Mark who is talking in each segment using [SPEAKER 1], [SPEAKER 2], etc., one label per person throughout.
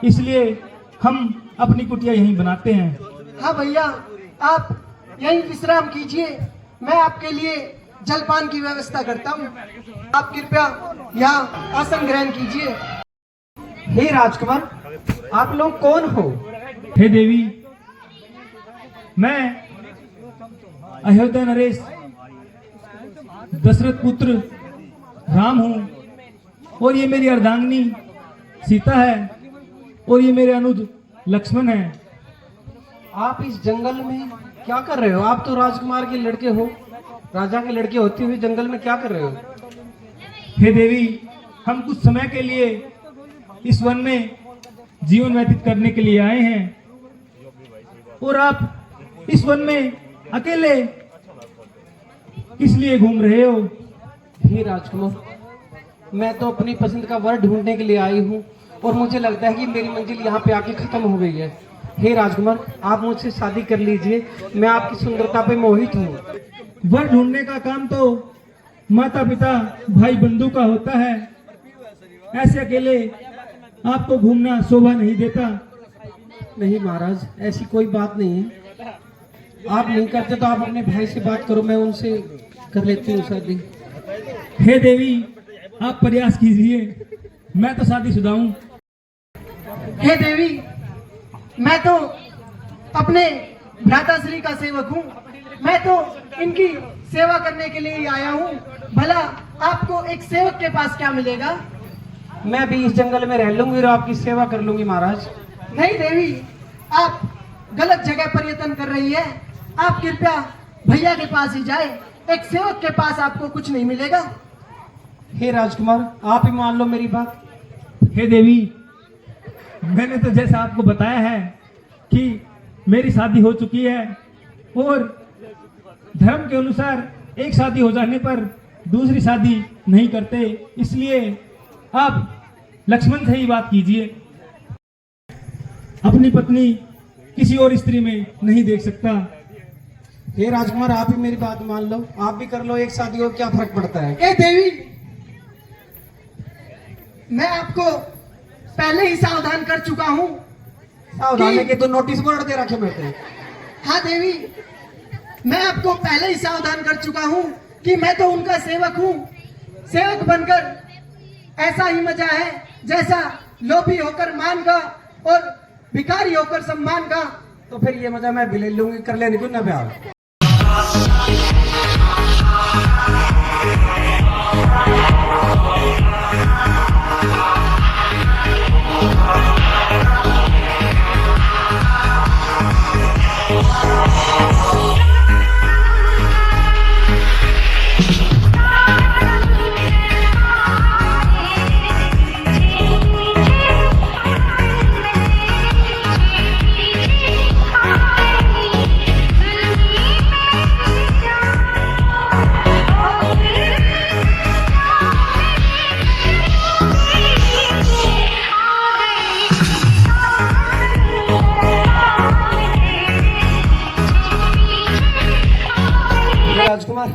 [SPEAKER 1] इसलिए हम अपनी कुटिया यहीं बनाते हैं।
[SPEAKER 2] हाँ भैया, आप यहीं विश्राम कीजिए, मैं आपके लिए जलपान की व्यवस्था करता हूँ। आप कृपया यहाँ आसन ग्रहण कीजिए। हे राजकुमार, आप लोग कौन हो?
[SPEAKER 1] हे देवी, मैं अयोध्या नरेश दशरथ पुत्र राम हूँ, और ये मेरी अर्धांगिनी सीता है, और ये मेरे अनुज लक्ष्मण है।
[SPEAKER 2] आप इस जंगल में क्या कर रहे हो? आप तो राजकुमार के लड़के हो, राजा के लड़के होते हुए जंगल में क्या कर रहे हो?
[SPEAKER 1] हे देवी, हम कुछ समय के लिए इस वन में जीवन व्यतीत करने के लिए आए हैं, और आप इस वन में अकेले किस लिए घूम रहे हो?
[SPEAKER 2] हे राजकुमार, मैं तो अपनी पसंद का वर ढूंढने के लिए आई हूँ, और मुझे लगता है कि मेरी मंजिल यहाँ पे आके खत्म हो गई है। हे राजकुमार, आप मुझसे शादी कर लीजिए, मैं आपकी सुंदरता पे मोहित हूँ।
[SPEAKER 1] वर ढूंढने का काम तो माता पिता भाई बंधु का होता है, ऐसे अकेले आपको घूमना शोभा नहीं देता।
[SPEAKER 2] नहीं महाराज, ऐसी कोई बात नहीं है। आप नहीं करते तो आप अपने भाई से बात करो, मैं उनसे कर लेती हूँ शादी।
[SPEAKER 1] हे देवी, आप प्रयास कीजिए, मैं तो शादीशुदा हूँ।
[SPEAKER 2] हे देवी, मैं तो अपने भ्राताश्री का सेवक हूँ, मैं तो इनकी सेवा करने के लिए ही आया हूँ। भला आपको एक सेवक के पास क्या मिलेगा? मैं भी इस जंगल में रह लूंगी और आपकी सेवा कर लूंगी महाराज। नहीं देवी, आप गलत जगह पर्यटन कर रही है। आप कृपया भैया के पास ही जाए, एक सेवक के पास आपको कुछ नहीं मिलेगा। हे राजकुमार, आप ही मान लो मेरी बात।
[SPEAKER 1] हे देवी, मैंने तो जैसा आपको बताया है कि मेरी शादी हो चुकी है, और धर्म के अनुसार एक शादी हो जाने पर दूसरी शादी नहीं करते, इसलिए आप लक्ष्मण से ही बात कीजिए। अपनी पत्नी किसी और स्त्री में नहीं देख सकता।
[SPEAKER 2] हे राजकुमार, आप ही मेरी बात मान लो, आप भी कर लो एक शादी, और क्या फर्क पड़ता है? ए देवी, मैं आपको पहले ही सावधान कर चुका हूँ। सावधान के तो नोटिस बोर्ड दे रखे बैठे हैं। हाँ देवी, मैं आपको पहले ही सावधान कर चुका हूँ कि मैं तो उनका सेवक हूँ। सेवक बनकर ऐसा ही मजा है जैसा लोभी होकर मान का और भिखारी होकर सम्मान का। तो फिर ये मजा मैं भी ले लूंगी, कर लेने क्यों ना प्यार। राजकुमार,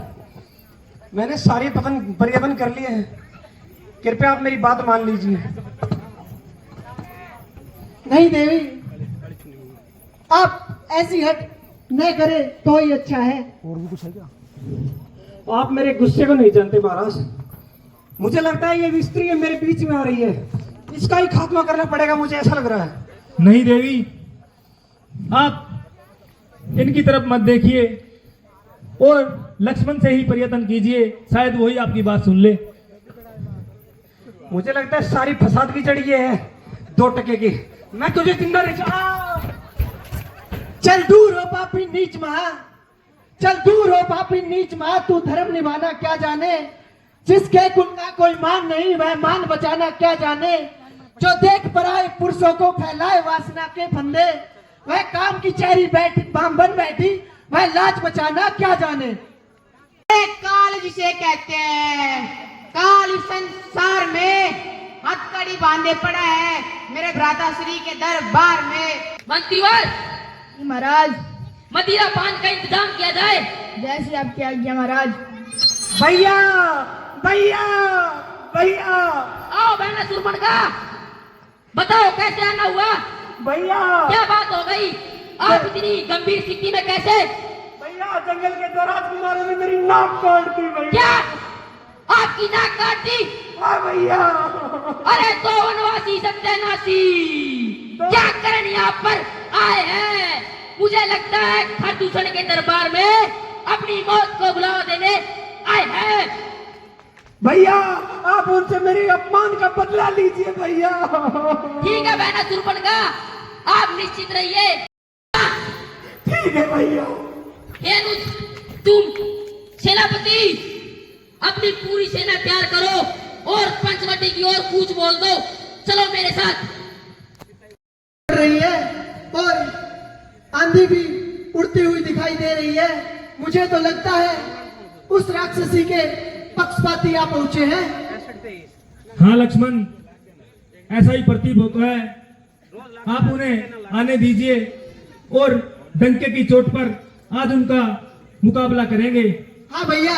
[SPEAKER 2] मैंने सारे प्रयत्न कर लिए हैं, कृपया आप मेरी बात मान लीजिए। नहीं देवी, आप ऐसी हट न करें तो ही अच्छा है। और भी कुछ है क्या? आप मेरे गुस्से को नहीं जानते महाराज। मुझे लगता है ये स्त्री मेरे बीच में आ रही है, इसका ही खात्मा करना पड़ेगा, मुझे ऐसा लग रहा है।
[SPEAKER 1] नहीं देवी, आप इनकी तरफ मत देखिए और लक्ष्मण से ही प्रयत्न कीजिए, शायद वही आपकी बात सुन ले।
[SPEAKER 2] मुझे लगता है सारी फसाद की जड़ ये है, 2 टके की। मैं तुझे जिंदा नहीं चल दूर हो पापी नीच महा, चल दूर हो पापी नीच महा। तू धर्म निभाना क्या जाने, जिसके कुल का कोई मान नहीं वह मान बचाना क्या जाने। जो देख पराए पुरुषों को फैलाए वासना के फंदे, वह काम की चेहरी बन बैठी वह लाज बचाना क्या जाने।
[SPEAKER 3] काल जिसे कहते हैं, काल इस संसार में हथकड़ी बांधे पड़ा है मेरे भ्राताश्री के दरबार में।
[SPEAKER 4] मंत्रीवर
[SPEAKER 3] महाराज,
[SPEAKER 4] मदिरा पान का इंतजाम किया जाए।
[SPEAKER 3] जैसे आपकी आज्ञा महाराज।
[SPEAKER 2] भैया भैया भैया,
[SPEAKER 4] आओ बहना सुरमन का। बताओ कैसे आना हुआ?
[SPEAKER 2] भैया
[SPEAKER 4] क्या बात हो गई? आप इतनी गंभीर स्थिति में कैसे?
[SPEAKER 2] भैया जंगल के दो राजकुमारों ने मेरी नाक काट दी भैया।
[SPEAKER 4] क्या आपकी नाक काट दी?
[SPEAKER 2] हाँ भैया।
[SPEAKER 4] अरे तो वनवासी सत्यानाशी क्या करन यहाँ पर आए हैं? मुझे लगता है खरदूषण के दरबार में अपनी मौत को बुलावा देने आए हैं।
[SPEAKER 2] भैया आप उनसे मेरी अपमान का बदला लीजिए भैया।
[SPEAKER 4] ठीक है बहना सुरपनखा, आप निश्चित रहिए।
[SPEAKER 2] ठीक है भैया।
[SPEAKER 4] हेनुज, तुम सेनापति अपनी पूरी सेना तैयार करो और पंचवटी की ओर कूच बोल दो। चलो मेरे साथ।
[SPEAKER 2] रही है और आंधी भी उड़ती हुई दिखाई दे रही है। मुझे तो लगता है उस राक्षसी के पक्षपाती आ पहुंचे हैं।
[SPEAKER 1] हाँ लक्ष्मण, ऐसा ही प्रतीत होता है। आप उन्हें आने दीजिए और डंके की चोट पर आज उनका मुकाबला करेंगे।
[SPEAKER 2] हाँ भैया,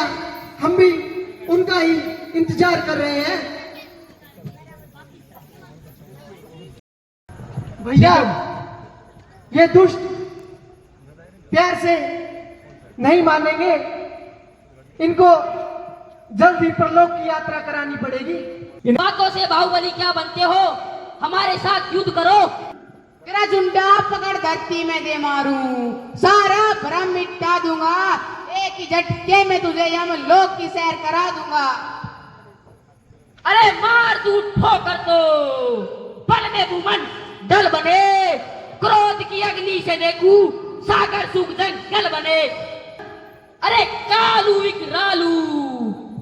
[SPEAKER 2] हम भी उनका ही इंतजार कर रहे हैं। भैया ये दुष्ट प्यार से नहीं मानेंगे, इनको जल्द ही परलोक की यात्रा करानी पड़ेगी।
[SPEAKER 4] इन बातों से बाहुबली क्या बनते हो? हमारे साथ युद्ध करो।
[SPEAKER 3] तेरा झुंडा पकड़ धरती में दे मारूं, सारा भ्रम मिटा दूंगा। एक ही झटके में तुझे यमलोक की सैर करा दूंगा।
[SPEAKER 4] अरे मार दूं ठोकर तो पल में भूमन डल बने। क्रोध की अग्नि से देखूं सागर सुख जंगल बने। अरे कालू विकरालू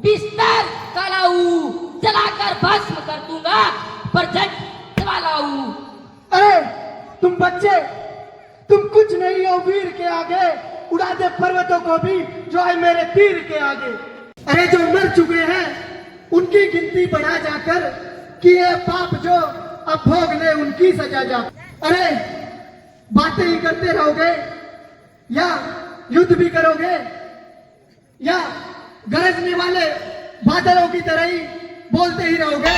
[SPEAKER 4] बिस्तर कलाऊ जलाकर भस्म कर दूंगा प्रचंड ज्वालाऊ।
[SPEAKER 2] अरे तुम बच्चे, तुम कुछ नहीं हो वीर के आगे। उड़ा दे पर्वतों को भी जो है मेरे तीर के आगे। अरे जो मर चुके हैं उनकी गिनती बढ़ा जाकर कि ये पाप जो अब भोग ले उनकी सजा जा। अरे बातें ही करते रहोगे या युद्ध भी करोगे या गरजने वाले बादलों की तरह ही बोलते ही रहोगे?